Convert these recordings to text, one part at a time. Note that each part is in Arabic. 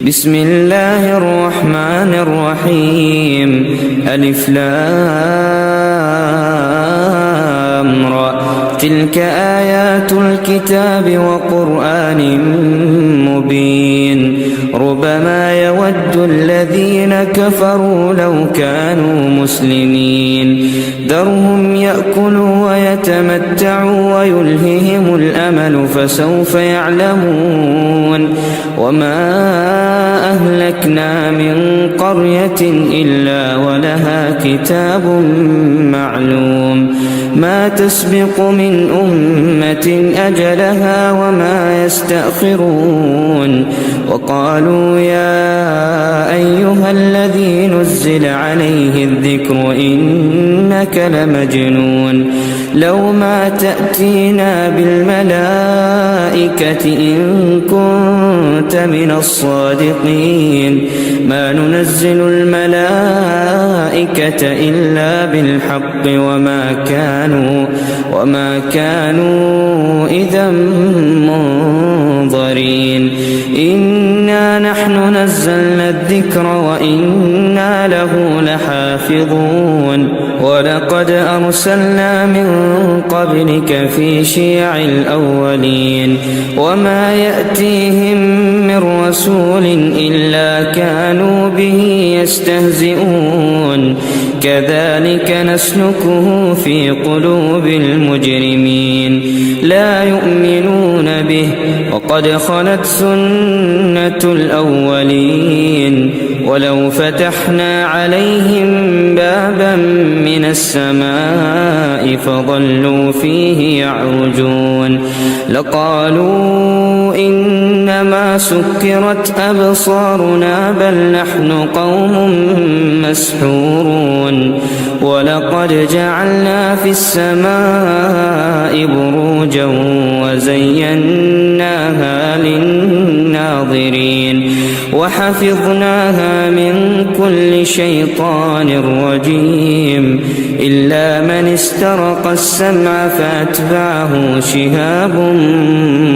بسم الله الرحمن الرحيم. ألف لام را. تلك آيات الكتاب وقرآن مبين. ربما يود الذين كفروا لو كانوا مسلمين. ذرهم يأكلوا ويتمتعوا ويلههم الأمل فسوف يعلمون. وما أهلكنا من قرية إلا ولها كتاب معلوم. ما تسبق من أمة أجلها وما يستأخرون. وقالوا يا أيها الذي نزل عليه الذكر إنك لمجنون. لو ما تأتينا بالملائكة إن كنت من الصادقين. ما ننزل الملائكة إلا بالحق وما كانوا إذا منظرين. إنا نحن نزلنا الذكر وإنا له لحافظون. ولقد أرسلنا من قبلك في شيع الأولين. وما يأتيهم من رسول إلا كانوا به يستهزئون. كذلك نسلكه في قلوب المجرمين. لا يؤمنون به وقد خلت سنة الأولين. ولو فتحنا عليهم بابا من السماء فظلوا فيه يعرجون لقالوا إنما سكرت أبصارنا بل نحن قوم مسحورون. ولقد جعلنا في السماء بروجا وزيناها للناظرين وحفظناها من كل شيطان رجيم إلا من استرق السمع فأتبعه شهاب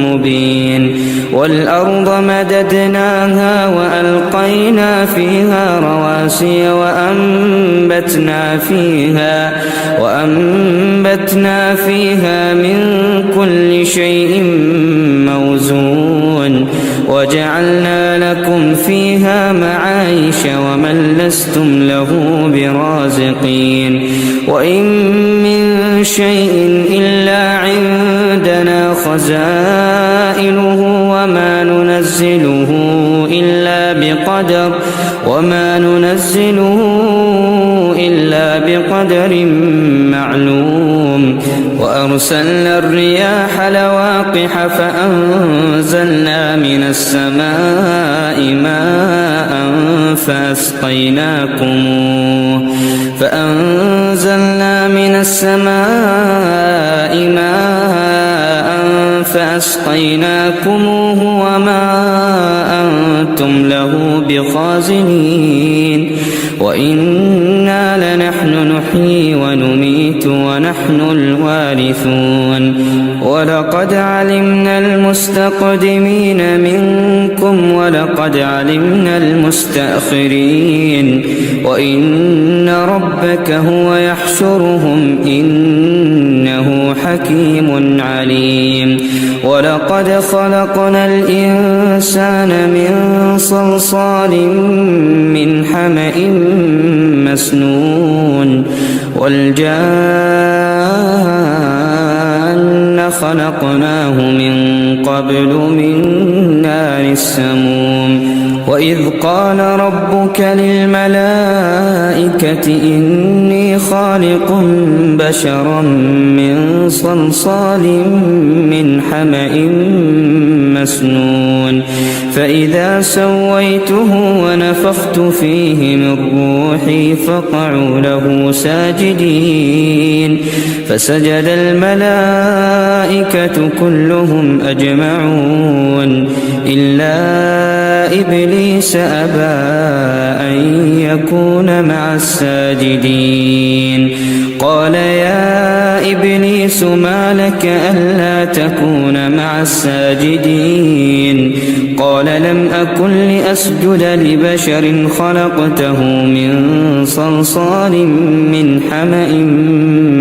مبين. والأرض مددناها وألقينا فيها رواسي وأنبتنا فيها من كل شيء موزون. وجعلنا لكم فيها معايش ومن لستم له برازقين. وإن من شيء إلا عندنا خزائنه وما ننزله إلا بقدر معلوم. وأرسلنا الرياح لواقح فأنزلنا من السماء ماء فأسقيناكموه وما أنتم له بخازنين. وإنا لنحن نحيي ونميت ونحن الوارثون. ولقد علمنا المستقدمين منكم ولقد علمنا المستأخرين. وإن ربك هو يحشرهم إنه حكيم عليم. ولقد خلقنا الإنسان من صلصال من حمأ مسنون. والجان خلقناه من قبل من نار السموم. وإذ قال ربك للملائكة إني خالق بشرا من صلصال من حمأ مسنون. فإذا سويته ونفخت فيه من روحي فقعوا له ساجدين. فسجد الملائكة كلهم أجمعون إلا إبليس أبى أن يكون مع الساجدين قال يا إبليس ما لك ألا تكون مع الساجدين قال لم أكن لأسجد لبشر خلقته من صلصال من حمأ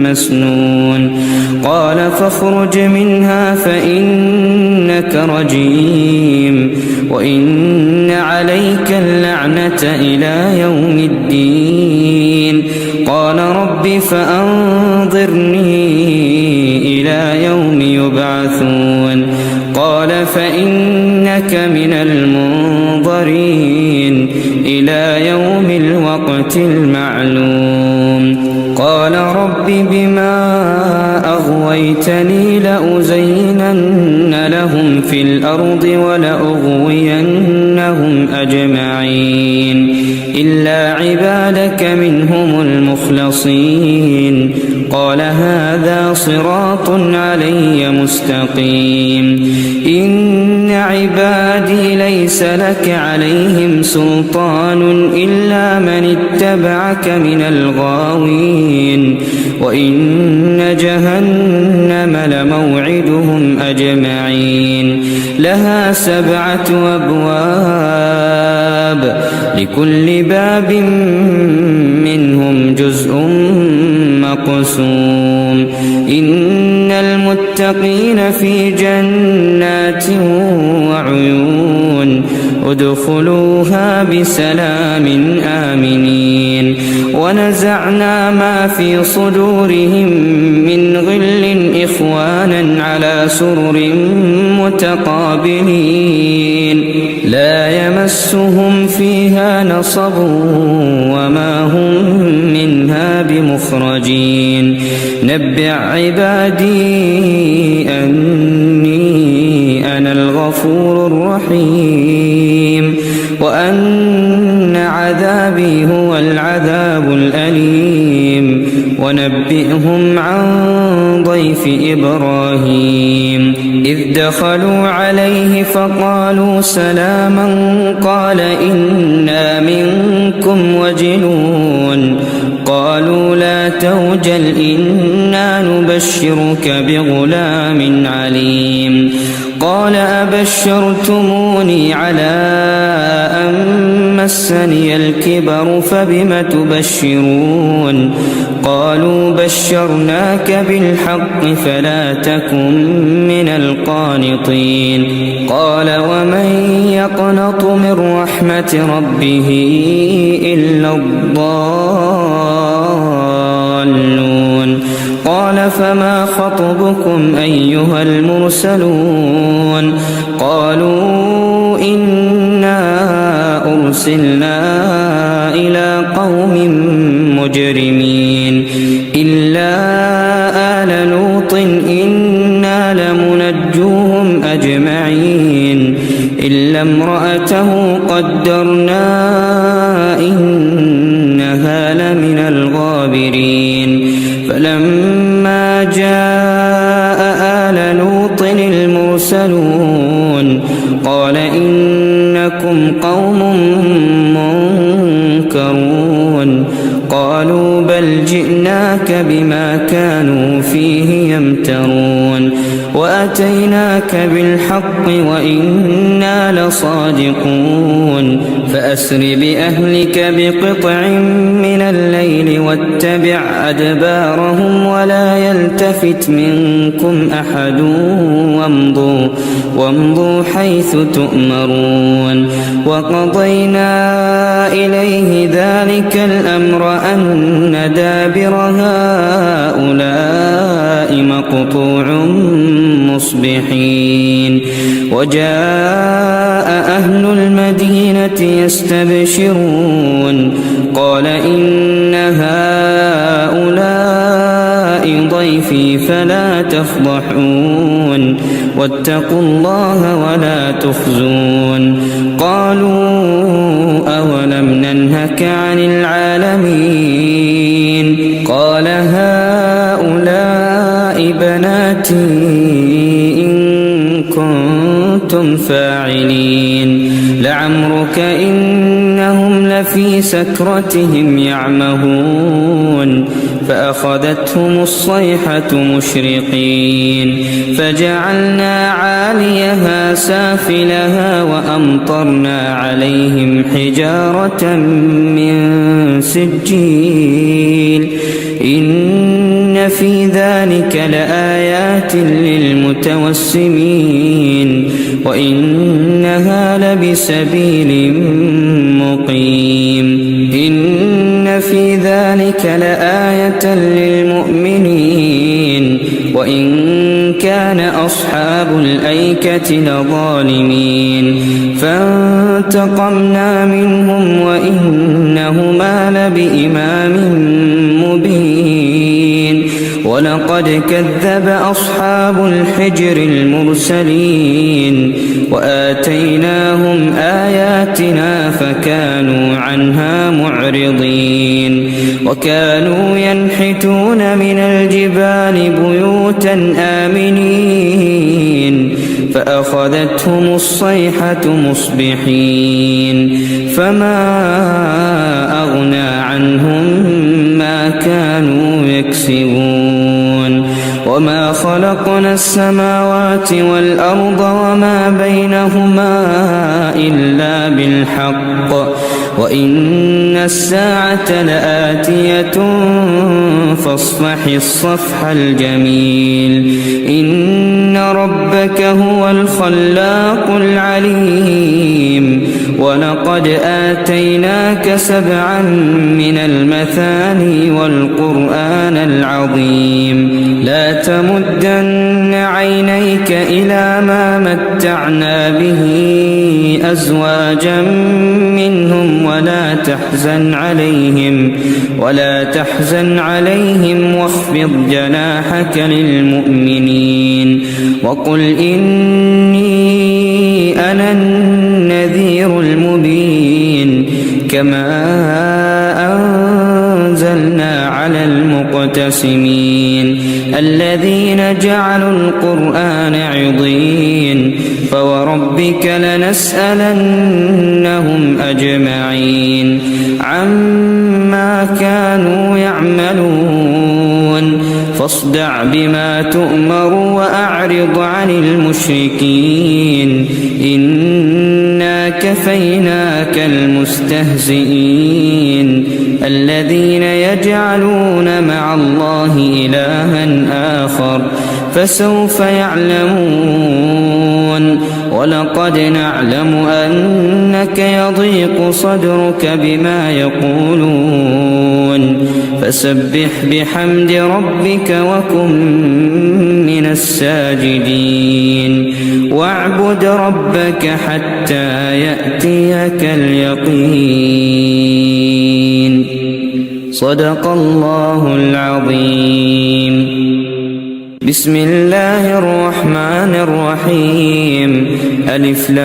مسنون قال فاخرج منها فإنك رجيم وإن عليك اللعنة إلى يوم الدين قال رب فأنظرني إلى يوم يبعثون قال فإنك من المنظرين إلى يوم الوقت المعلوم قال رب بما أغويتني لأزينن لهم في الأرض ولأغوينهم أجمعين إلا عبادك منهم المخلصين قال هذا صراط علي مستقيم إن عبادي ليس لك عليهم سلطان إلا من اتبعك من الغاوين وإن جهنم لموعدهم أجمعين لها 7 أبواب لكل باب منهم جزء مقسوم إن المتقين في جنات وعيون ادخلوها بسلام آمنين ونزعنا ما في صدورهم من غل إخوانا على سرر متقابلين لا يمسهم فيها نصب وما هم منها بمخرجين نبئ عبادي أني أنا الغفور الرحيم وأن عذابي هو العذاب الأليم ونبئهم عن ضيف إبراهيم إذ دخلوا عليه فقالوا سلاما قال إنا منكم وجلون قالوا لا توجل إنا نبشرك بغلام عليم قال أبشرتموني على أن مسني الكبر فبم تبشرون قالوا بشرناك بالحق فلا تكن من القانطين قال ومن يقنط من رحمة ربه إلا الضالون قال فما خطبكم أيها المرسلون قالوا إنا أرسلنا إلى قوم مجرمين إلا آل لوط إنا لمنجوهم أجمعين إلا امرأته قدرنا إنها لمن الغابرين فلما جاء آل لوط المرسلون قال إنكم قوم منكرون قالوا بل جئناك بما كانوا فيه يمترون وأتيناك بالحق وإنا لصادقون فأسر بأهلك بقطع من الليل واتبع أدبارهم ولا يلتفت منكم أحد وامضوا حيث تؤمرون وقضينا إليه ذلك الأمر أن دابر هؤلاء مقطوع مصبحين وجاء أهل المدينة يستبشرون قال إن هؤلاء ضيفي فلا تفضحون واتقوا الله ولا تخزون قالوا أولم ننهك عن العالمين قال هؤلاء بناتي إن كنتم فاعلين لعمرك لعمرك إنهم لفي سكرتهم يعمهون فأخذتهم الصيحة مشرقين فجعلنا عاليها سافلها وأمطرنا عليهم حجارة من سجيل إن في ذلك لآيات للمتوسمين وإنها لبسبيل مقيم إن في ذلك لآية للمؤمنين وإن كان أصحاب الأيكة لظالمين فانتقمنا منهم وإنهما لبإمام مبين ولقد كذب أصحاب الحجر المرسلين وآتيناهم آياتنا فكانوا عنها معرضين وكانوا ينحتون من الجبال بيوتا آمنين فأخذتهم الصيحة مصبحين فما أغنى عنهم ما كانوا يكسبون وما خلقنا السماوات والأرض وما بينهما إلا بالحق وإن الساعة لآتية فاصفح الصفح الجميل إن ربك هو الخلاق العليم ولقد آتيناك 7 من المثاني والقرآن العظيم لا تمدن عينيك إلى ما متعنا به أزواجا منهم ولا تحزن عليهم واخفض جناحك للمؤمنين وقل إني أنا النذير المبين كما أنزلنا على المقتسمين الذين جعلوا القرآن عضين فوربك لنسألنهم أجمعين عما كانوا يعملون فاصدع بما تؤمر وأعرض عن المشركين إنا كفيناك المستهزئين الذين يجعلون مع الله إلها آخر فسوف يعلمون ولقد نعلم أنك يضيق صدرك بما يقولون فسبح بحمد ربك وكن من الساجدين واعبد ربك حتى يأتيك اليقين صدق الله العظيم. بسم الله الرحمن الرحيم ألف لام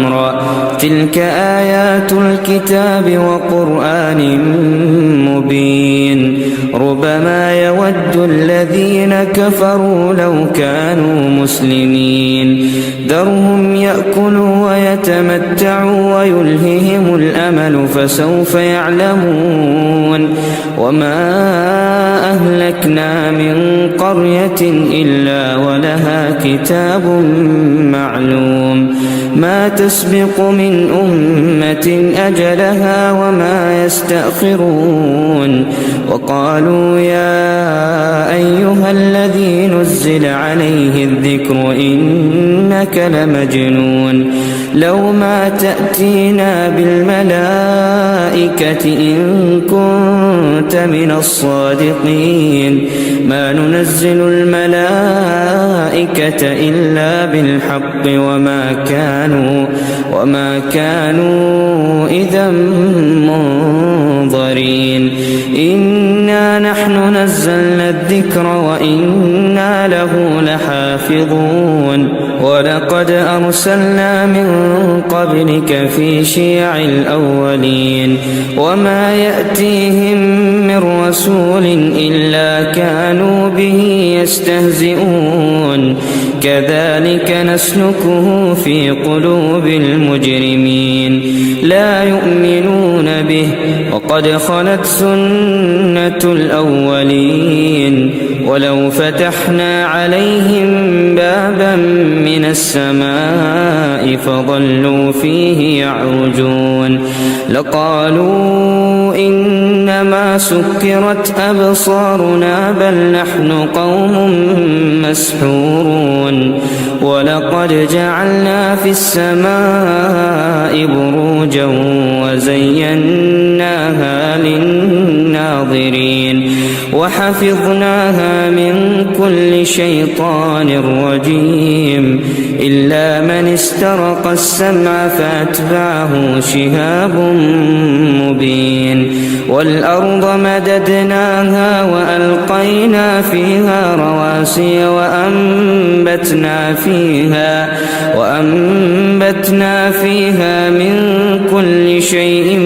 را تلك آيات الكتاب وقرآن مبين ربما يود الذين كفروا لو كانوا مسلمين ذرهم يأكلوا ويتمتعوا ويلههم الأمل فسوف يعلمون وما أهلكنا من قرية إلا ولها كتاب معلوم ما تسبق من أمة أجلها وما يستأخرون وقالوا يا أيها الذي نزل عليه الذكر إنك لمجنون لو ما تأتينا بالملائكة إن كنت من الصادقين ما ننزل الملائكة إلا بالحق وما كانوا إذا منظرين إنا نحن نزلنا الذكر وإنا له لحافظون ولقد أرسلنا من قبلك في شيع الأولين وما يأتيهم من رسول إلا كانوا به يستهزئون كذلك نسلكه في قلوب المجرمين لا يؤمنون به وقد خلت سنة الأولين ولو فتحنا عليهم بابا من السماء فظلوا فيه يعرجون لقالوا إنما سكرت أبصارنا بل نحن قوم مسحورون ولقد جعلنا في السماء بروجا وزيناها للناظرين وحفظناها من كل شيطان رجيم إلا من استرق السمع فأتبعه شهاب مبين والأرض مددناها وألقينا فيها رواسي وأنبتنا فيها من كل شيء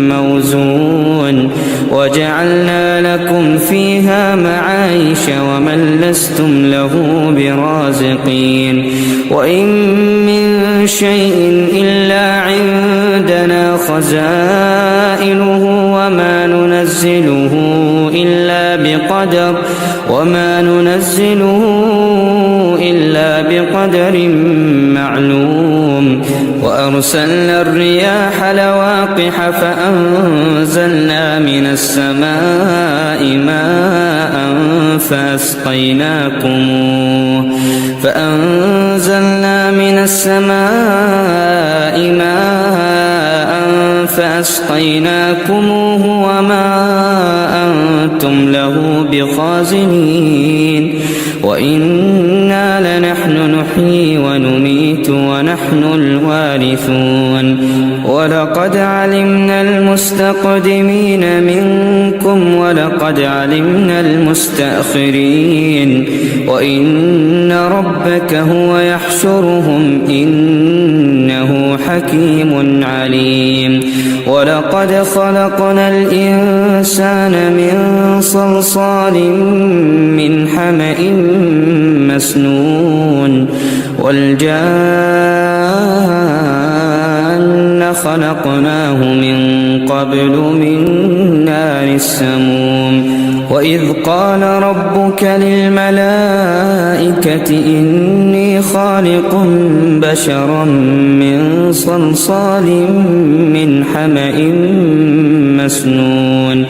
موزون وجعلنا لكم فيها معايش ومن لستم له برازقين وإن من شيء إلا عندنا خزائنه وما ننزله إلا بقدر معلوم وأرسلنا الرياح لواقح فأنزلنا من السماء ماء فأسقيناكموه وما أنتم له بخازنين وإنا لنحن نحيي ونميت ونحن الوارثون ولقد علمنا المستقدمين منكم ولقد علمنا المستأخرين وإن ربك هو يحشرهم إنه حكيم عليم ولقد خلقنا الإنسان من صلصال من حمأ مسنون والجان خلقناه من قبل من نار السموم وإذ قال ربك للملائكة إني خالق بشرا من صلصال من حمأ مسنون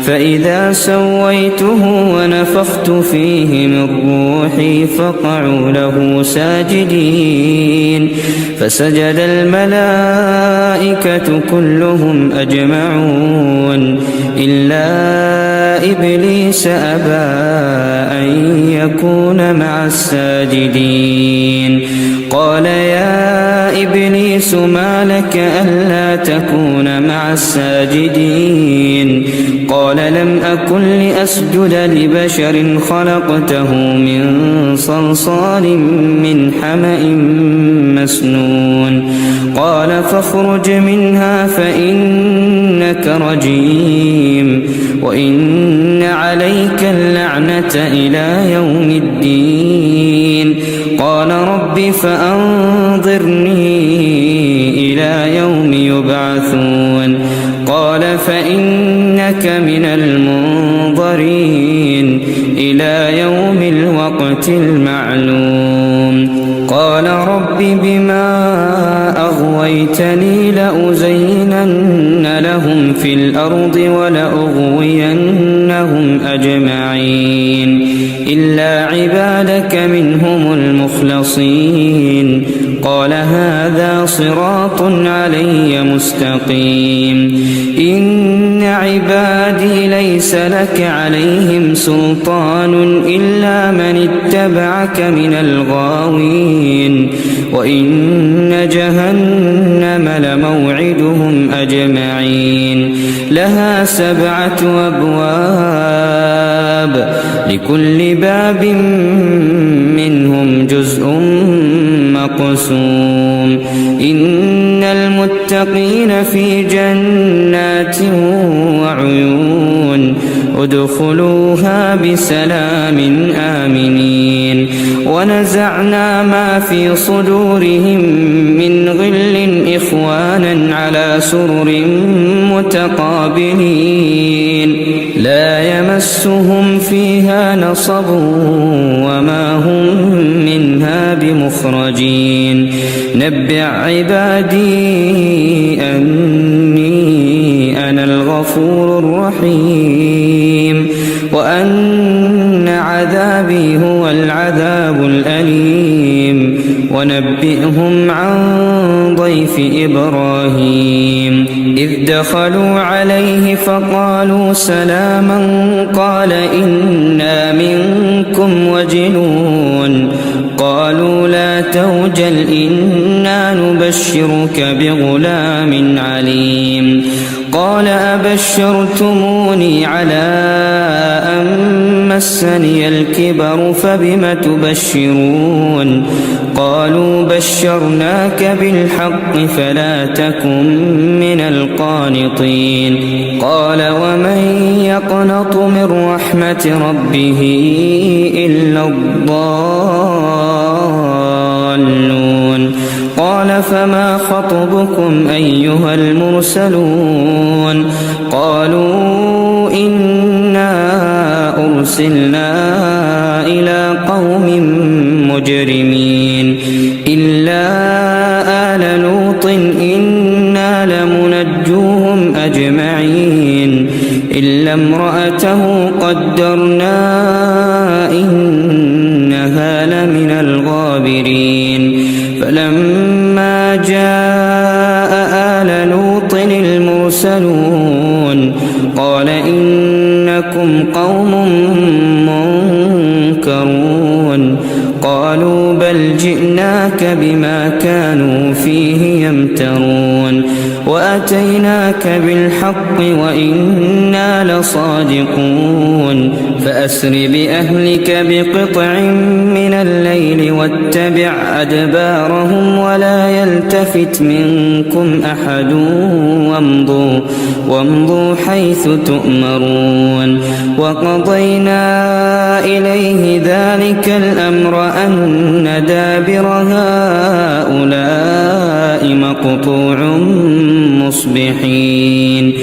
فإذا سويته ونفخت فيه من روحي فقعوا له ساجدين فسجد الملائكة كلهم أجمعون إلا إبليس أبى أن يكون مع الساجدين قال يا إبليس ما لك ألا تكون مع الساجدين قال لم أكن لأسجد لبشر خلقته من صلصال من حمأ مسنون قال فاخرج منها فإنك رجيم وإن عليك اللعنة إلى يوم الدين قال رب فأنظرني إلى يوم يبعثون قال فإنك من المنظرين إلى يوم الوقت المعلوم قال رب بما أغويتني لأزينن لهم في الأرض ولأغوينهم أجمعين إلا عبادك منهم المخلصين قال هذا صراط علي مستقيم إن عبادي ليس لك عليهم سلطان إلا من اتبعك من الغاوين وإن جهنم لموعدهم أجمعين لها 7 أبواب لكل باب منهم جزء مقسوم إن المتقين في جنات وعيون ادخلوها بسلام آمنين ونزعنا ما في صدورهم من غل إخوانا على سرر متقابلين لا يمسهم فيها نصب وما هم منها بمخرجين نبئ عبادي أني أنا الغفور الرحيم وأن عذابي هو العذاب الأليم ونبئهم عن ضيف إبراهيم إذ دخلوا عليه فقالوا سلاما قال إنا منكم وجلون قالوا لا توجل إنا نبشرك بغلام عليم قال أبشرتموني على أن مسني الكبر فبم تبشرون قالوا بشرناك بالحق فلا تكن من القانطين قال ومن يقنط من رحمة ربه إلا الضالون قال فما خطبكم أيها المرسلون قالوا إنا أرسلنا إلى قوم مجرمين إلا آل لوط إنا لمنجوهم أجمعين إلا امرأته قدرنا إنها لمن الغابرين فلما جاء آل لوط المرسلون قال إنكم قوم منكرون قالوا بل جئناك بما كانوا فيه يمترون وأتيناك بالحق وإنا لصادقون فأسر بأهلك بقطع من الليل واتبع أدبارهم ولا يلتفت منكم أحد وامضوا حيث تؤمرون وقضينا إليه ذلك الأمر أن دابر هؤلاء مقطوع مصبحين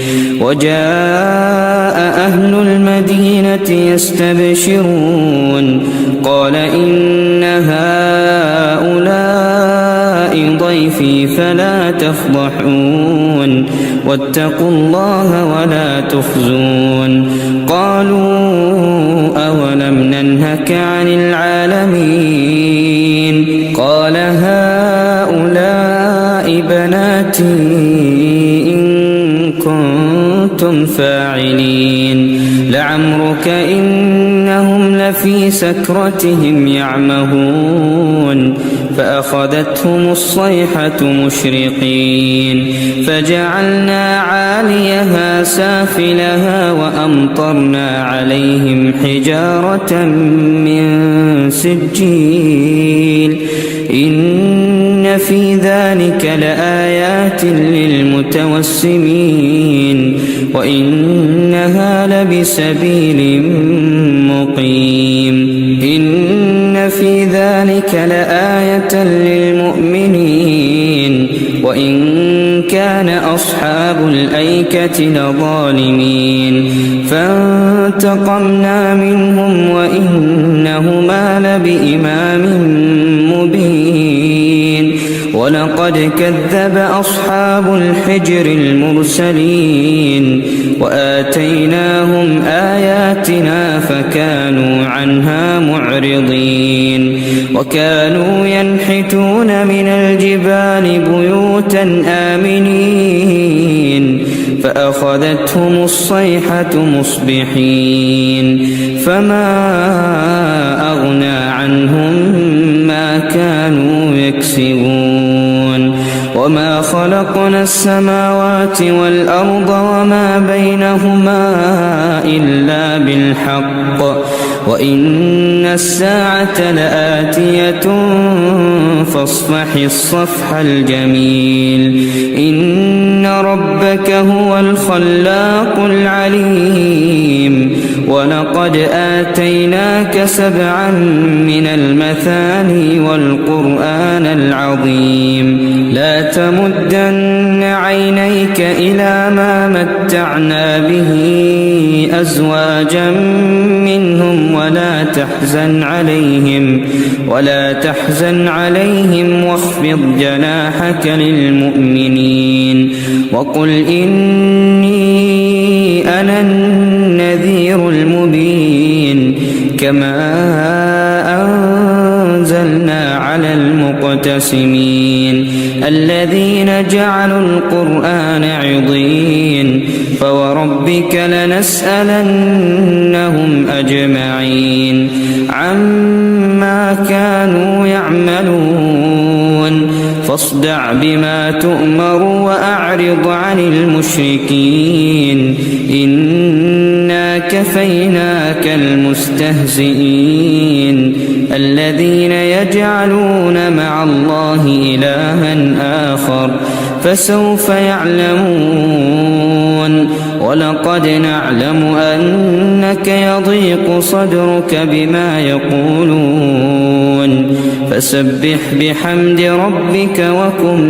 وجاء أهل المدينة يستبشرون قال إن هؤلاء ضيفي فلا تفضحون واتقوا الله ولا تخزون قالوا أولم ننهك عن العالمين قال هؤلاء بناتي إن كنتم فاعلين لعمرك إنهم لفي سكرتهم يعمهون فأخذتهم الصيحة مشرقين فجعلنا عاليها سافلها وأمطرنا عليهم حجارة من سجيل إن في ذلك لآيات للمتوسمين وإنها لبسبيل مقيم إن في ذلك لآية للمؤمنين وإن كان أصحاب الأيكة لظالمين فانتقمنا منهم وإنهما لبإمام مبين ولقد كذب أصحاب الحجر المرسلين وآتيناهم آياتنا فكانوا عنها معرضين وكانوا ينحتون من الجبال بيوتا آمنين فأخذتهم الصيحة مصبحين فما أغنى عنهم ما كانوا يكسبون وما خلقنا السماوات والأرض وما بينهما إلا بالحق وإن الساعة لآتية فاصفح الصفح الجميل إن ربك هو الخلاق العليم ولقد آتيناك 7 من المثاني والقرآن العظيم لا تمدن عينيك إلى ما متعنا به أزواجا منهم ولا تحزن عليهم واخفض جناحك للمؤمنين وقل إني أنا النذير المبين كما أنزلنا على المقتسمين الذين جعلوا القرآن عضين فوربك لنسألنهم أجمعين عما كانوا يعملون فاصدع بما تؤمر وأعرض عن المشركين إنا كفيناك المستهزئين الذين يجعلون مع الله إلها آخر فسوف يعلمون ولقد نعلم أنك يضيق صدرك بما يقولون فسبح بحمد ربك وكن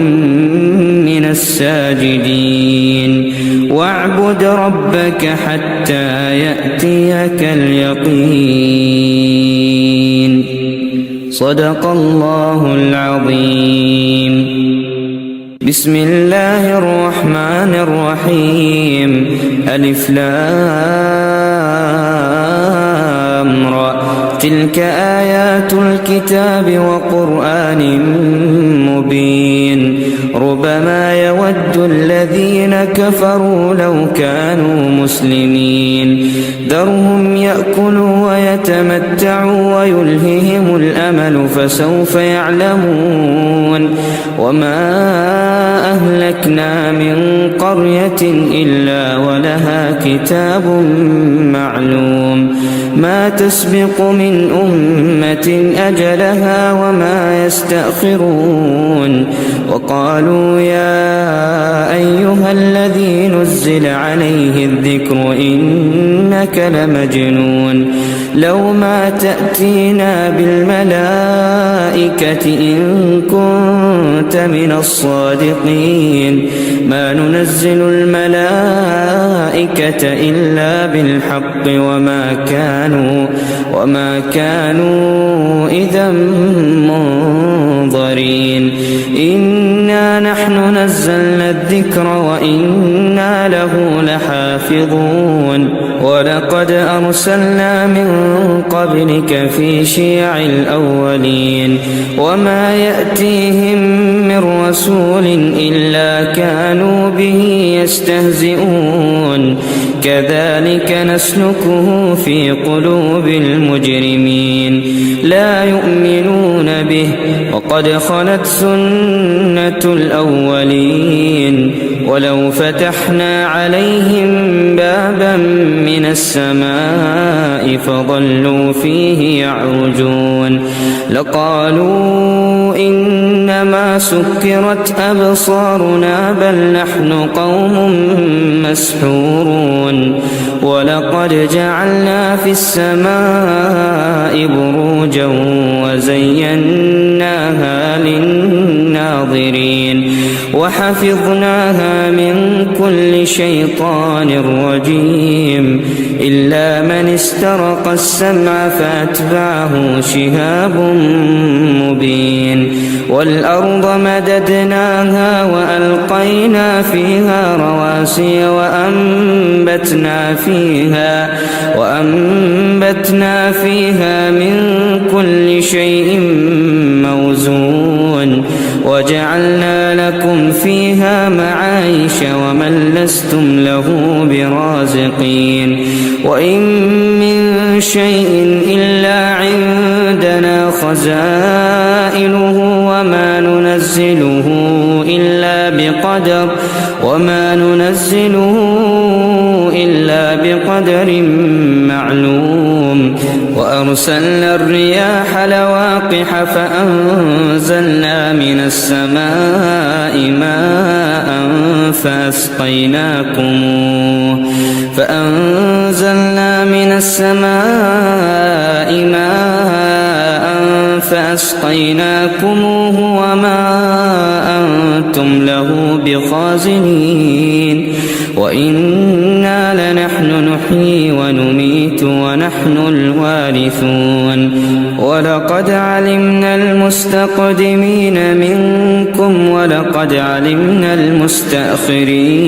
من الساجدين واعبد ربك حتى يأتيك اليقين صدق الله العظيم. بسم الله الرحمن الرحيم ألف لام را تلك آيات الكتاب وقرآن مبين ربما يود الذين كفروا لو كانوا مسلمين ذرهم يأكلوا ويتمتعوا ويلههم الأمل فسوف يعلمون وما أهلكنا من قرية إلا ولها كتاب معلوم ما تسبق من أمة أجلها وما يستأخرون وقالوا يا أيها الذي نزل عليه الذكر إنك لمجنون لو ما تأتينا بالملائكة إن كنت من الصادقين ما ننزل الملائكة إلا بالحق وما كانوا إذا منظرين إنا نحن نزلنا الذكر وإنا له لحافظون ولقد أرسلنا من قبلك في شيع الأولين وما يأتيهم من رسول إلا كانوا به يستهزئون كذلك نسلكه في قلوب المجرمين لا يؤمنون به وقد خلت سنة الأولين ولو فتحنا عليهم بابا من السماء فظلوا فيه يعرجون لقالوا إنما سكرت أبصارنا بل نحن قوم مسحورون ولقد جعلنا في السماء بروجا وزيناها للناظرين وحفظناها من كل شيطان رجيم إلا من استرق السمع فأتبعه شهاب مبين والأرض مددناها وألقينا فيها رواسي وأنبتنا فيها من كل شيء موزون وجعلنا لكم فيها معايش ومن لستم له برازقين وإن من شيء إلا عندنا خزائنه وما ننزله إلا بقدر معلوم وأرسلنا الرياح لواقح فأنزلنا من السماء ماء فأنزلنا من السماء ماء فأسقيناكموه وما أنتم له بخازنين وإنا لنحن نحيي ونميت ونحن الوارثون ولقد علمنا المستقدمين منكم ولقد علمنا المستأخرين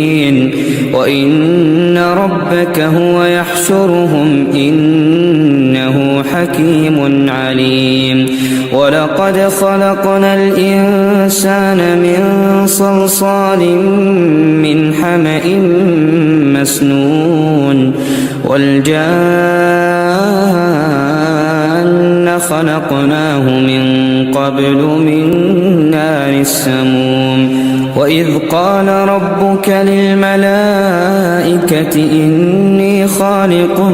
وإن ربك هو يحشرهم إنه حكيم عليم ولقد خلقنا الإنسان من صلصال من حمأ مسنون والجان خلقناه من قبل من نار السموم وإذ قال ربك للملائكة إني خالق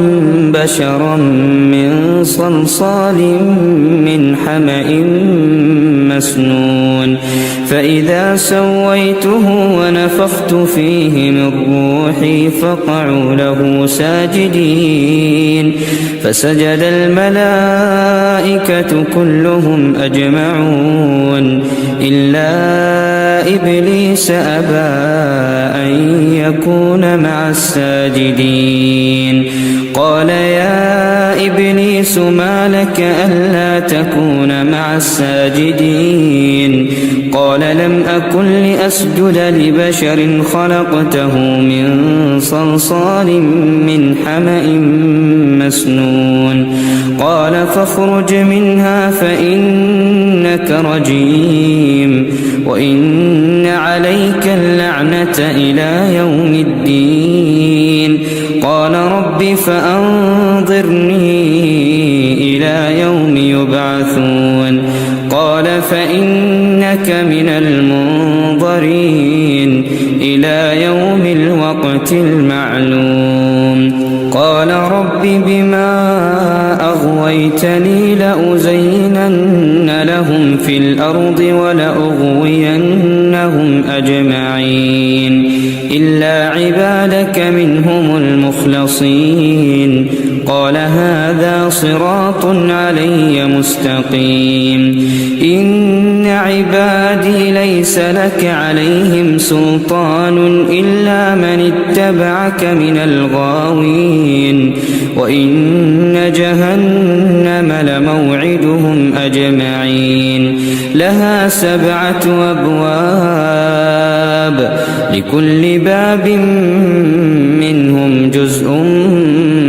بشرا من صلصال من حمأ مسنون فإذا سويته ونفخت فيه من روحي فقعوا له ساجدين فسجد الملائكة كلهم أجمعون إلا إبليس أبى أن يكون مع الساجدين قال يا إبليس ما لك ألا تكون مع الساجدين قال لم أكن لأسجد لبشر خلقته من صلصال من حمأ مسنون قال فاخرج منها فإنك رجيم وإن عليك اللعنة إلى يوم الدين قال رب فأنظرني إلى يوم يبعثون قال فإنك من المنظرين إلى يوم الوقت المعلوم قال رب بما أغويتني لأزينن لهم في الأرض ولأغوينهم أجمعين إلا عبادك منهم المخلصين قال هذا صراط علي مستقيم إن عبادي ليس لك عليهم سلطان إلا من اتبعك من الغاوين وإن جهنم لموعدهم أجمعين لها 7 أبواب لكل باب منهم جزء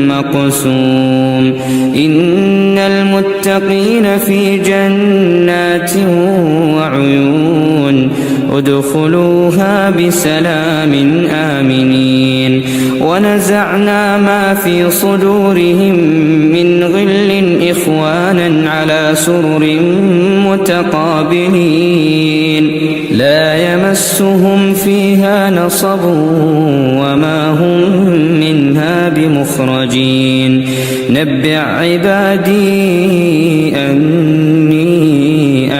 مقسوم إن المتقين في جنات وعيون ادخلوها بسلام آمنين ونزعنا ما في صدورهم من غل إخوانا على سرر متقابلين لا يمسهم فيها نصب وما هم منها بمخرجين نبئ عبادي أني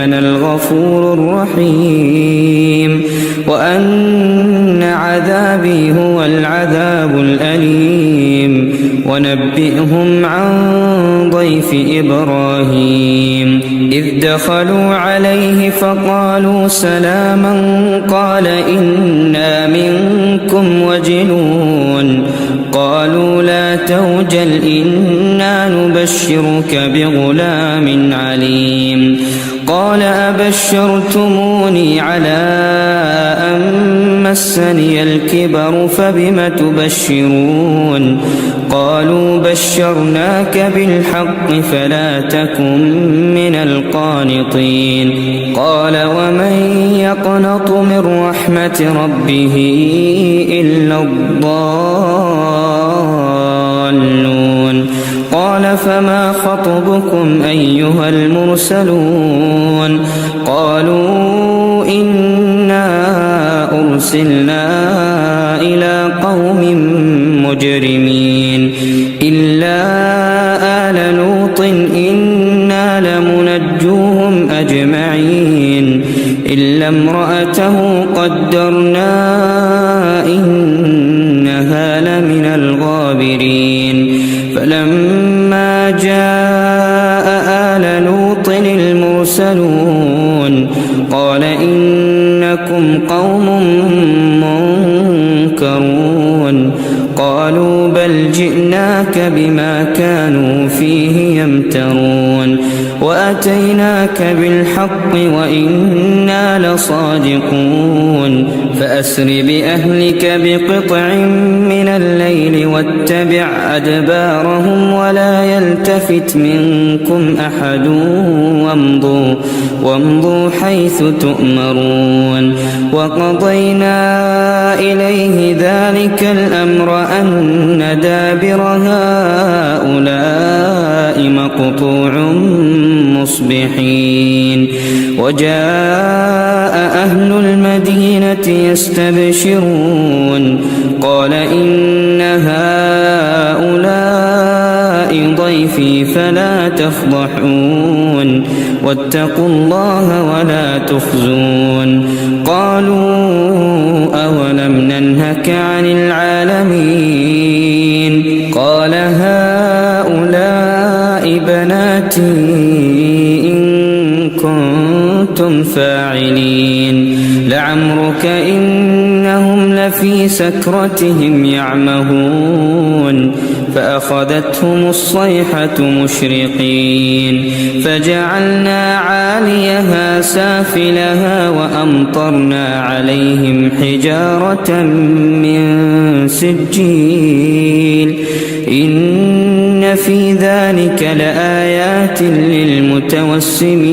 أنا الغفور الرحيم وأن عذابي هو العذاب الأليم ونبئهم عن ضيف إبراهيم إذ دخلوا عليه فقالوا سلاما قال إنا منكم وجلون قالوا لا توجل إنا نبشرك بغلام عليم قال أبشرتموني على أن مسني الكبر فبم تبشرون قالوا بشرناك بالحق فلا تكن من القانطين قال ومن يقنط من رحمة ربه إلا الضالون قال فما خطبكم أيها المرسلون قالوا إنا أرسلنا إلى قوم مجرمين إلا آل لوط إنا لمنجوهم أجمعين إلا امرأته قدرنا إنها لمن الغابرين إنهم قوم منكرون قالوا بل جئناك بما كانوا فيه يمترون وأتيناك بالحق وإنا لصادقون فأسر بأهلك بقطع من الليل واتبع أدبارهم ولا يلتفت منكم أحد وامضوا حيث تؤمرون وقضينا إليه ذلك الأمر أن دابر هؤلاء مقطوع مصبحين وجاء أهل المدينة يستبشرون قال إن هؤلاء ضيفي فلا تفضحون واتقوا الله ولا تخزون قالوا أولم ننهك عن العالمين قال هؤلاء بناتي إن كنتم فاعلين لعمرك إنهم لفي سكرتهم يعمهون فأخذتهم الصيحة مشرقين فجعلنا عاليها سافلها وأمطرنا عليهم حجارة من سجيل إن في ذلك لآيات للمتوسمين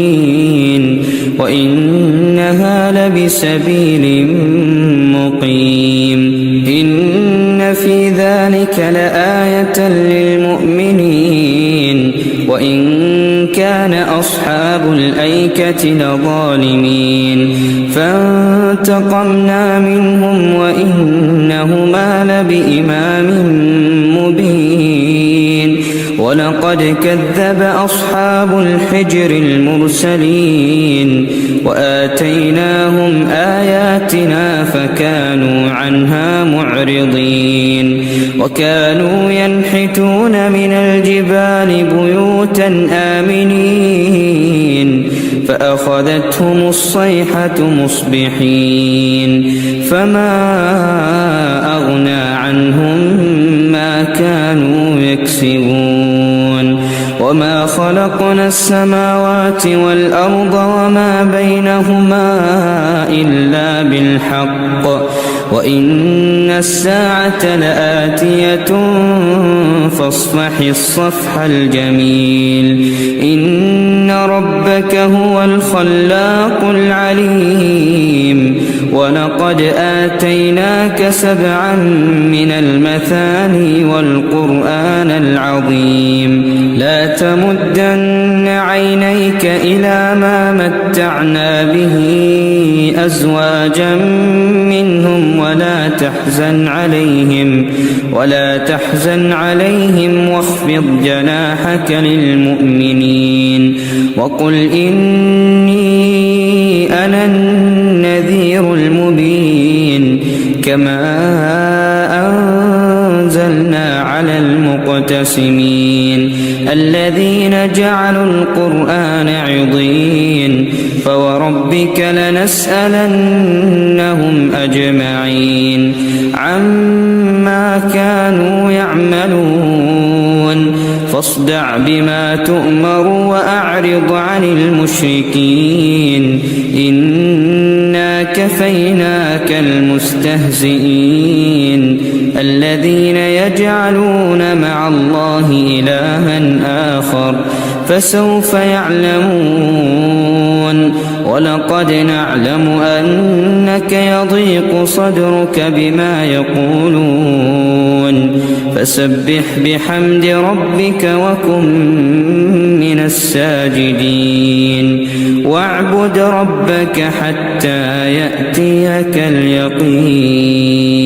وإنها لبسبيل مقيم إن في ذلك لآية للمؤمنين وإن كان أصحاب الأيكة لظالمين فانتقمنا منهم وإنهما لبإمام مبين ولقد كذب أصحاب الحجر المرسلين وآتيناهم آياتنا فكانوا عنها معرضين وكانوا ينحتون من الجبال بيوتا آمنين فأخذتهم الصيحة مصبحين فما أغنى عنهم ما كانوا يكسبون وما خلقنا السماوات والأرض وما بينهما إلا بالحق وإن الساعة لآتية فاصفح الصفح الجميل إن ربك هو الخلاق العليم ولقد آتيناك 7 من المثاني والقرآن العظيم لا تمدن عينيك إلى ما متعنا به أزواجا منهم ولا تحزن عليهم واخفض جناحك للمؤمنين وقل إني أنا النذير المبين كما أنزلنا على المقتسمين الذين جعلوا القرآن عضين فوربك لنسألنهم أجمعين عما كانوا يعملون فاصدع بما تؤمر وأعرض عن المشركين إنا كفيناك المستهزئين الذين يجعلون مع الله إلها آخر فسوف يعلمون ولقد نعلم أنك يضيق صدرك بما يقولون فسبح بحمد ربك وكن من الساجدين واعبد ربك حتى يأتيك اليقين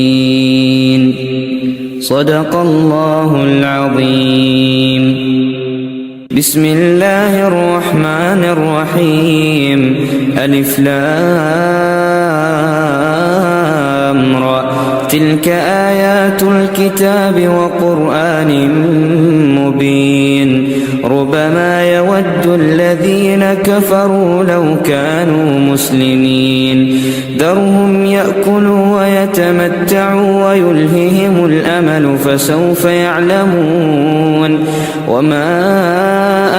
صدق الله العظيم بسم الله الرحمن الرحيم ألف لام را تلك آيات الكتاب وقرآن مبين ربما يود الذين كفروا لو كانوا مسلمين ذرهم يأكلوا ويتمتعوا ويلههم الأمل فسوف يعلمون وما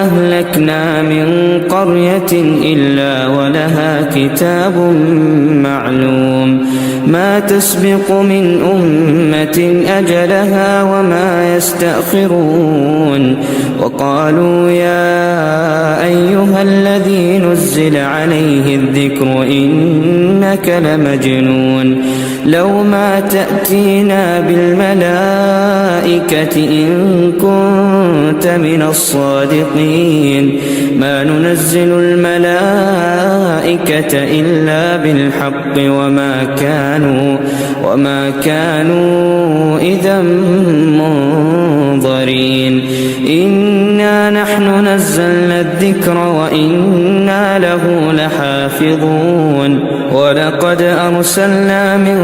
أهلكنا من قرية إلا ولها كتاب معلوم ما تسبق من أمة أجلها وما يستأخرون وقالوا يا أيها الذي نزل عليه الذكر إنك لمجنون لو ما تأتينا بالملائكة إن كنت من الصادقين ما ننزل الملائكة إلا بالحق وما كانوا إذا منظرين إنا نحن نزلنا الذكر وإنا له لحافظون ولقد أرسلنا من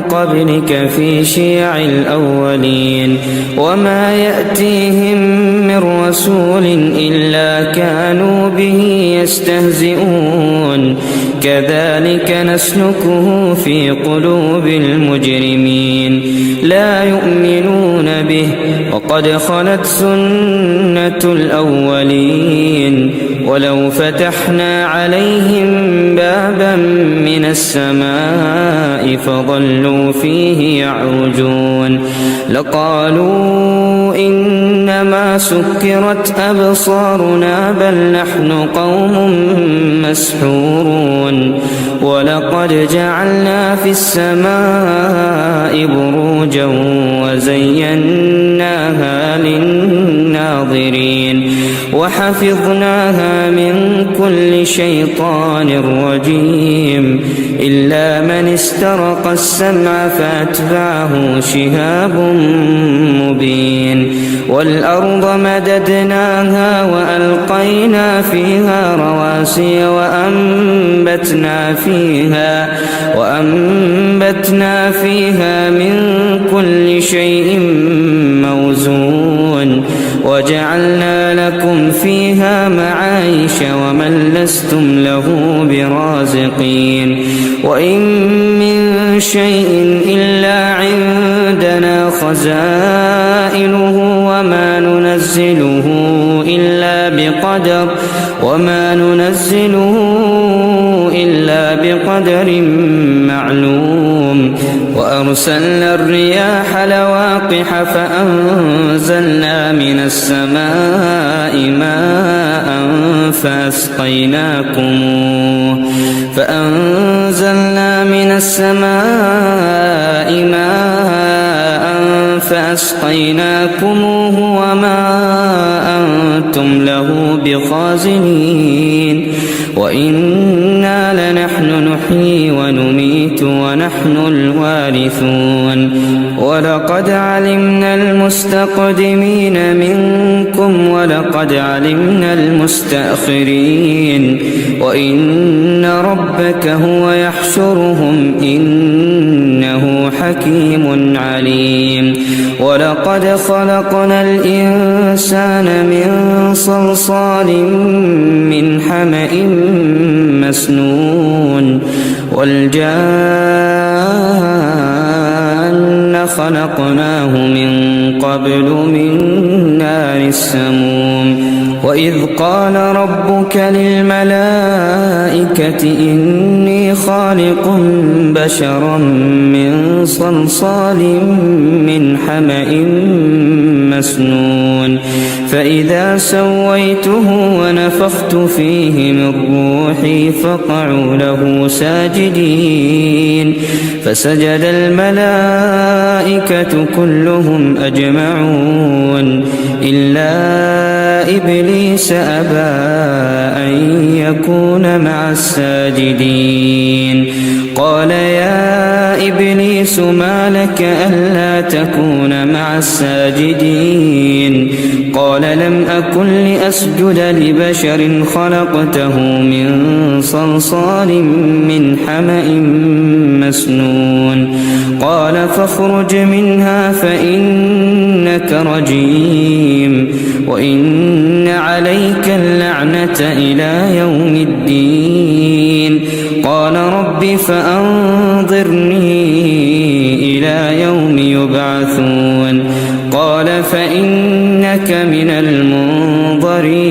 قبلك في شيع الأولين وما يأتيهم من رسول إلا كانوا به يستهزئون كذلك نسلكه في قلوب المجرمين لا يؤمنون به وقد خلت سنة الأولين ولو فتحنا عليهم بابا من السماء فظلوا فيه يعرجون لقالوا إنما سكرت أبصارنا بل نحن قوم مسحورون ولقد جعلنا في السماء بروجا وزيناها للناظرين وحفظناها من كل شيطان رجيم إلا من استرق السمع فأتبعه شهاب مبين والأرض مددناها وألقينا فيها رواسي وأنبتنا فيها من كل شيء موزون وجعلنا لكم فيها معايش ومن لستم له برازقين وإن من شيء إلا عندنا خزائنه وما ننزله إلا بقدر معلوم وأرسلنا الرياح لواقح فأنزلنا من السماء ماء فأسقيناكموه وما أنتم له بخازنين وإنا لنحن نحيي ونميت ونحن الوارثون ولقد علمنا المستقدمين منكم ولقد علمنا المستأخرين وإن ربك هو يحشرهم إنه حكيم عليم ولقد خلقنا الإنسان من صلصال من حمأ مسنون والجان خلقناه من قبل من نار السموم وإذ قال ربك للملائكة إني خالق بشرا من صلصال من حمأ مسنون فإذا سويته ونفخت فيه من روحي فقعوا له ساجدين فسجد الملائكة كلهم أجمعون إلا إبليس أبى أن يكون مع الساجدين قال يا إبليس ما لك ألا تكون مع الساجدين قال لم أكن لأسجد لبشر خلقته من صلصال من حمأ مسنون قال فاخرج منها فإنك رجيم وإن عليك اللعنة إلى يوم الدين قال رب فأنظرني إلى يوم يبعثون قال فإنك من المنظرين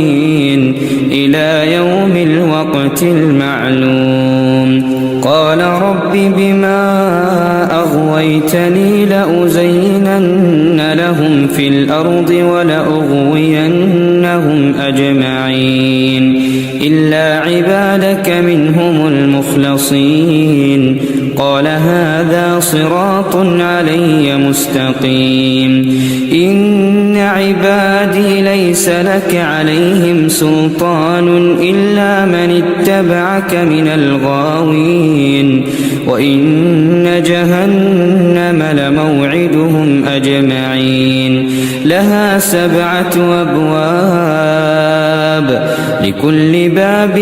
إلى يوم الوقت المعلوم قال رب بما أغويتني لأزينن لهم في الأرض ولأغوينهم أجمعين إلا عبادك منهم المخلصين قال هذا صراط علي مستقيم إن عبادي ليس لك عليهم سلطان إلا من اتبعك من الغاوين وإن جهنم لموعدهم أجمعين لها 7 أبواب لكل باب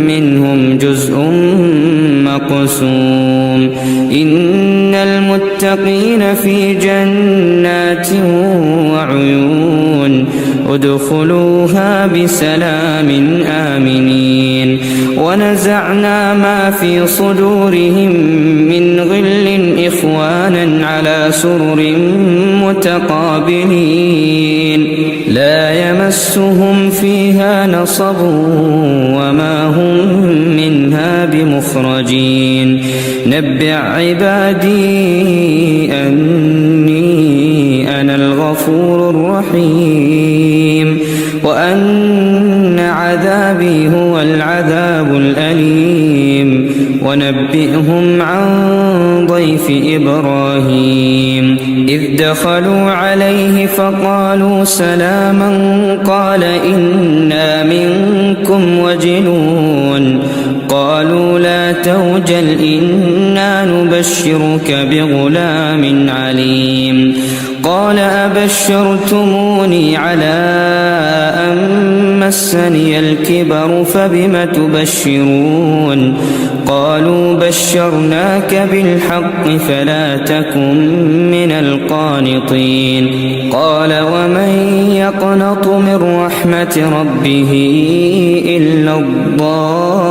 منهم جزء مقسوم إن المتقين في جنات وعيون ادخلوها بسلام آمنين ونزعنا ما في صدورهم من غل إخوانا على سرر متقابلين لا يمسهم فيها نصب وما هم منها بمخرجين نبئ عبادي أني أنا الغفور الرحيم وأن عذابي هو العذاب الأليم ونبئهم عن ضيف إبراهيم إذ دخلوا عليه فقالوا سلاما قال إنا منكم وجلون قالوا لا توجل إنا نبشرك بغلام عليم قال أبشرتموني على أن مسني الكبر فبم تبشرون قالوا بشرناك بالحق فلا تكن من القانطين قال ومن يقنط من رحمة ربه إلا الضالون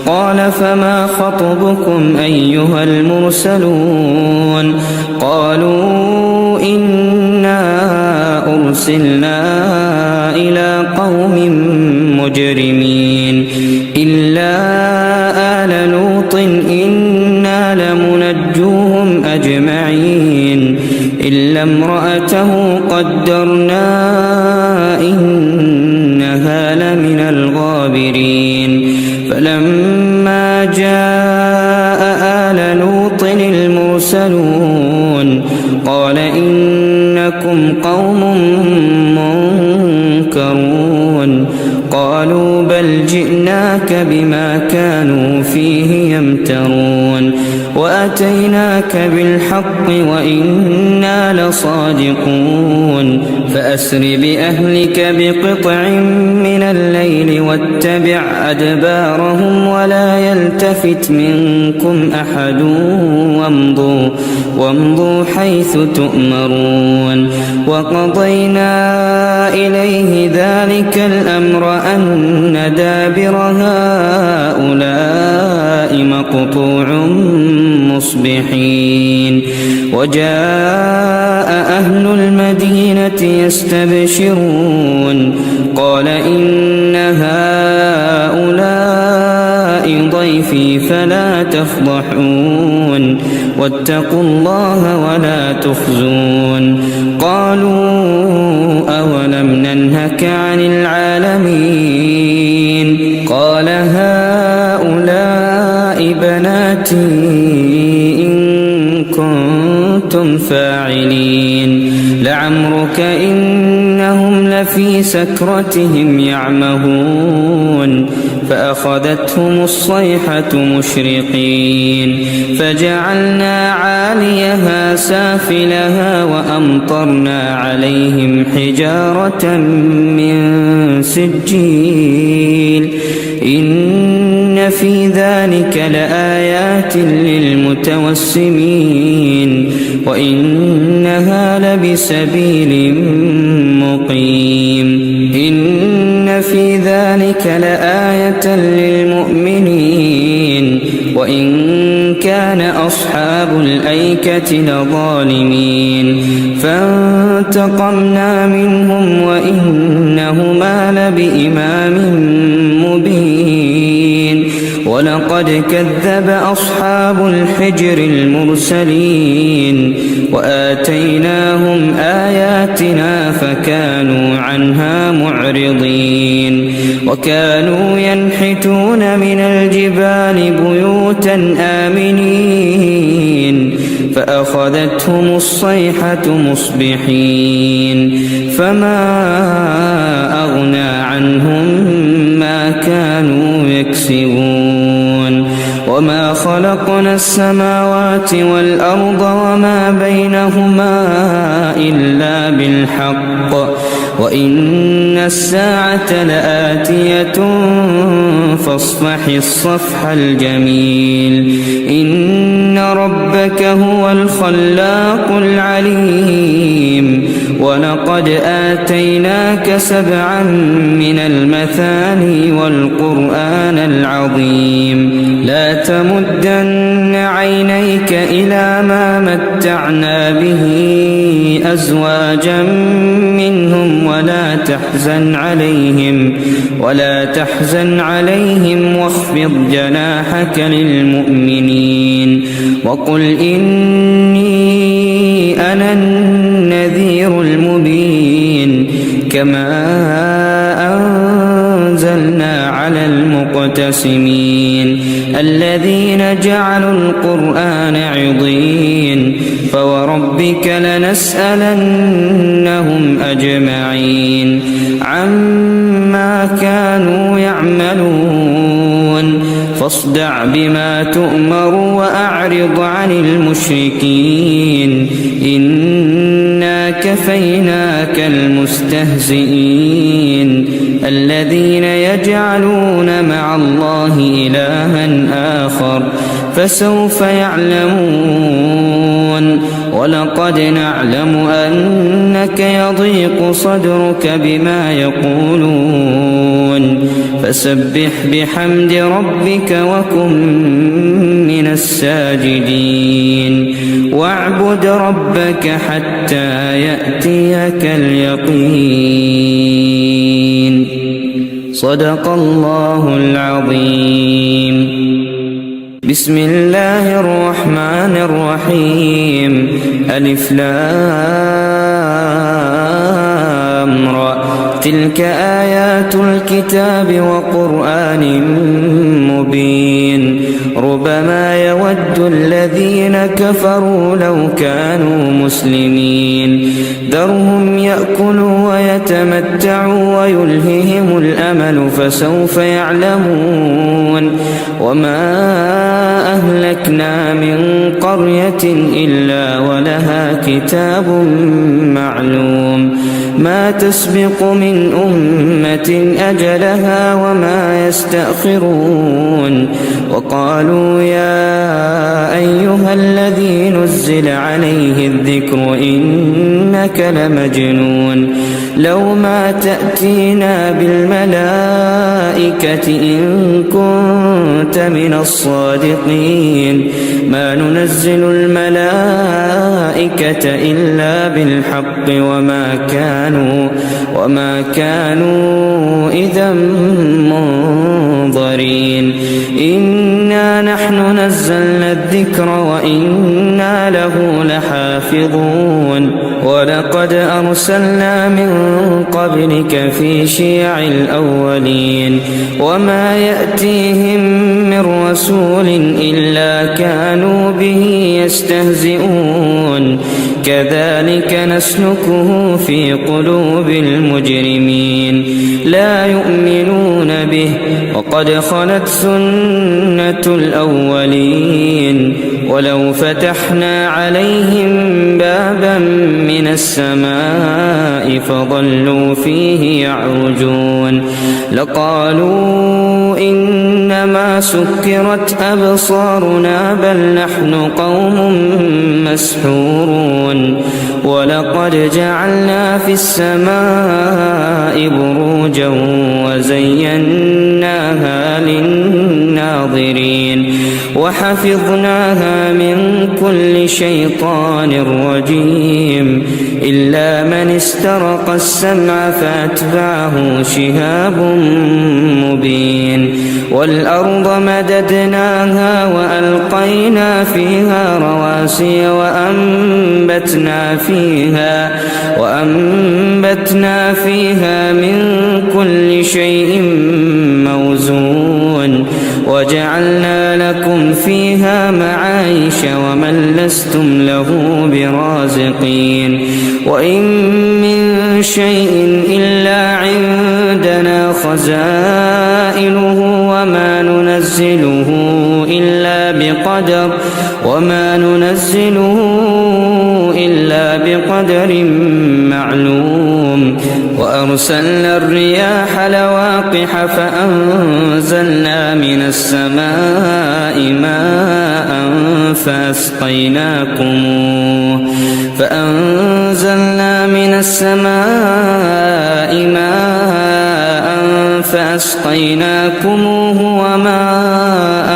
قال فما خطبكم أيها المرسلون قالوا إنا أرسلنا إلى قوم مجرمين إلا آل لوط إنا لمنجوهم أجمعين إلا امرأته قدرنا إنها لمن الغابرين فلما جاء آل لوط المرسلون قال إنكم قوم منكرون قالوا بل جئناك بما كانوا فيه يمترون وأتيناك بالحق وإنا لصادقون فأسر بأهلك بقطع من الليل واتبع أدبارهم ولا يلتفت منكم أحد وامضوا حيث تؤمرون وقضينا إليه ذلك الأمر أن دابر هؤلاء مقطوع مصبحين وجاء أهل المدينة يستبشرون قال إن هؤلاء ضيفي فلا تفضحون واتقوا الله ولا تخزون قالوا أولم ننهك عن العالمين قال هؤلاء بناتي إن كنتم فاعلين لعمرك إنهم لفي سكرتهم يعمهون فأخذتهم الصيحة مشرقين فجعلنا عاليها سافلها وأمطرنا عليهم حجارة من سجيل إن في ذلك لآيات للمتوسمين وإنها لبسبيل مقيم. إن في ذلك لآية للمؤمنين وإن كان أصحاب الأيكة لظالمين فانتقمنا منهم وإنهما لبإمام مبين. ولقد كذب أصحاب الحجر المرسلين وآتيناهم آياتنا فكانوا عنها معرضين. وكانوا ينحتون من الجبال بيوتا آمنين فأخذتهم الصيحة مصبحين فما أغنى عنهم ما كانوا يكسبون. وما خلقنا السماوات والأرض وما بينهما إلا بالحق وإن الساعة لآتية فاصفح الصفح الجميل. إن ربك هو الخلاق العليم. ولقد آتيناك 7 من المثاني والقرآن العظيم. لا تمدن عينيك إلى ما متعنا به أزواجا منهم ولا تحزن عليهم واخفض جناحك للمؤمنين وقل إني أنا النذير المبين. كما أنزلنا على المقتسمين الذين جعلوا القرآن عضين فوربك لنسألنهم أجمعين عما كانوا يعملون. فاصدع بما تؤمر وأعرض عن المشركين إنا كفيناك المستهزئين الذين يجعلون مع الله إلها آخر فسوف يعلمون. ولقد نعلم أنك يضيق صدرك بما يقولون فسبح بحمد ربك وكن من الساجدين واعبد ربك حتى يأتيك اليقين. صدق الله العظيم. بسم الله الرحمن الرحيم. ألف لام را. تلك آيات الكتاب وقرآن مبين. ربما يود الذين كفروا لو كانوا مسلمين. ذرهم يأكلوا ويتمتعوا ويلههم الأمل فسوف يعلمون. وما أهلكنا من قرية إلا ولها كتاب معلوم ما تسبق من أمة أجلها وما يستأخرون. وقالوا يا أيها الذي نزل عليه الذكر إنك لمجنون لو ما تأتينا بالملائكة إن كنت من الصادقين ما ننزل الملائكة إلا بالحق وما كانوا إذا منظرين. إنا نحن نزلنا الذكر وإنا له لحافظون. ولقد أرسلنا من قبلك في شيع الأولين وما يأتيهم من رسول إلا كانوا به يستهزئون. كذلك نسلكه في قلوب المجرمين لا يؤمنون به وقد خلت سنة الأولين ولو فتحنا عليهم بابا من السماء فظلوا فيه يعرجون لقالوا إنما سكرت أبصارنا بل نحن قوم مسحورون ولقد جعلنا في السماء بروجا وزيناها للناظرين وحفظناها من كل شيطان رجيم إلا من استرق السمع فأتبعه شهاب مبين والأرض مددناها وألقينا فيها رواسي وأنبتنا فيها من كل شيء موزون وجعلنا لكم فيها معايش ومن لستم له برازقين وإن من شيء إلا عندنا خزائنه وما ننزله إلا بقدر معلوم وأرسلنا الرياح لواقح فأنزلنا من السماء ماء فأسقيناكموه وما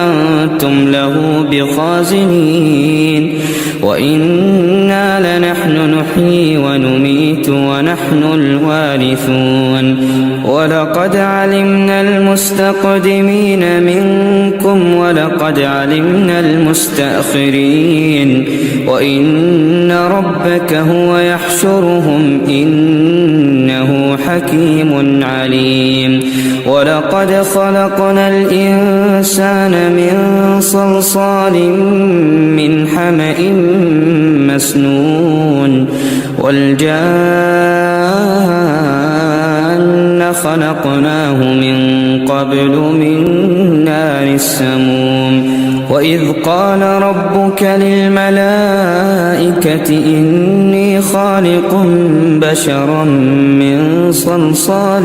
أنتم له بخازنين وإنا لنحن نحيي ونميت ونحن الوارثون ولقد علمنا المستقدمين منكم ولقد علمنا المستأخرين وإن ربك هو يحشرهم إنه حكيم عليم ولقد خلقنا الإنسان من صلصال من حمأ مسنون والجان خلقناه من قبل من نار السموم وإذ قال ربك للملائكة إني خالق بشرا من صلصال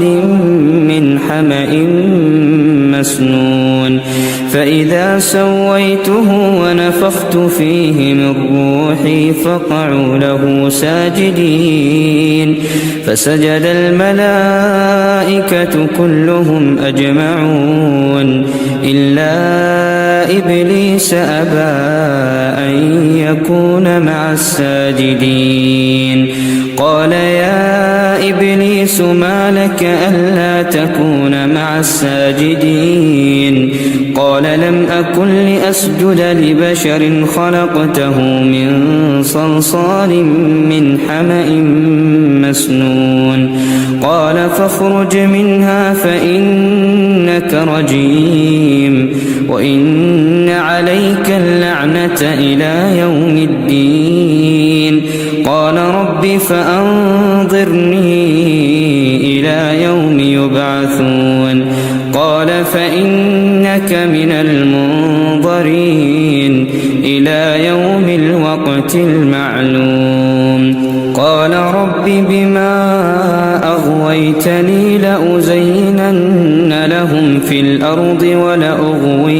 من حمأ مسنون فإذا سويته ونفخت فيه من روحي فقعوا له ساجدين فسجد الملائكة كلهم أجمعون إلا إبليس أبى أن يكون مع الساجدين قال يا إبليس ما لك ألا تكون مع الساجدين قال لم أكن لأسجد لبشر خلقته من صلصال من حمأ مسنون قال فاخرج منها فإنك رجيم وإن عليك اللعنة إلى يوم الدين قال رب فأنظرني إلى يوم يبعثون قال فإنك من المنظرين إلى يوم الوقت المعلوم قال رب بما أغويتني لأزينن لهم في الأرض ولأغوينهم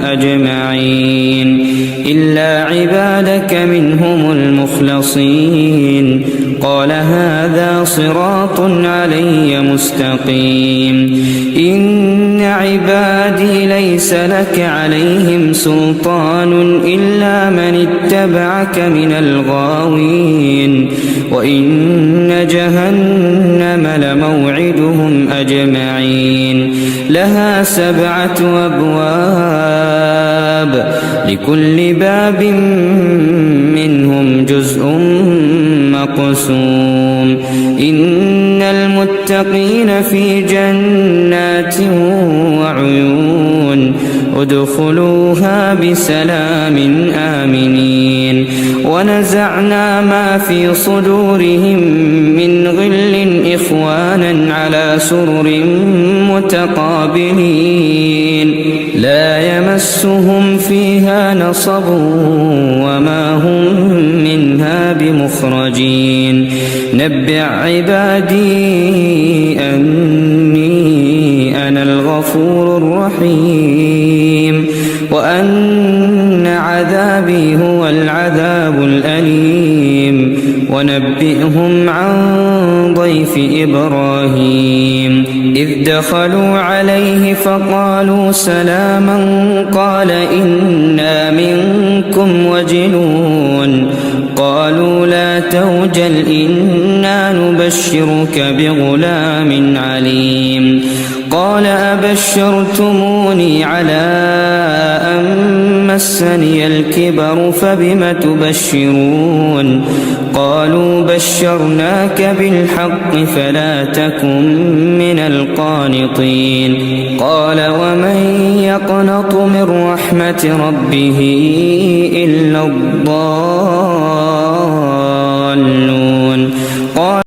أجمعين إلا عبادك منهم المخلصين قال هذا صراط علي مستقيم إن عبادي ليس لك عليهم سلطان إلا من اتبعك من الغاوين وإن جهنم لموعدهم أجمعين لها 7 أبواب لكل باب منهم جزء مقسوم إن المتقين في جنات وعيون ادخلوها بسلام آمنين ونزعنا ما في صدورهم من غل إخوانا على سرر متقابلين لا يمسهم يمسهم فيها نصب وما هم منها بمخرجين نبئ عبادي أني أنا الغفور الرحيم وأن عذابي هو العذاب الأليم ونبئهم عن ضيف إبراهيم إذ دخلوا عليه فقالوا سلاما قال إنا منكم وجلون قالوا لا توجل إنا نبشرك بغلام عليم قال أبشرتموني على أن مسني الكبر فبم تبشرون قالوا بشرناك بالحق فلا تكن من القانطين قال ومن يقنط من رحمة ربه إلا الضالون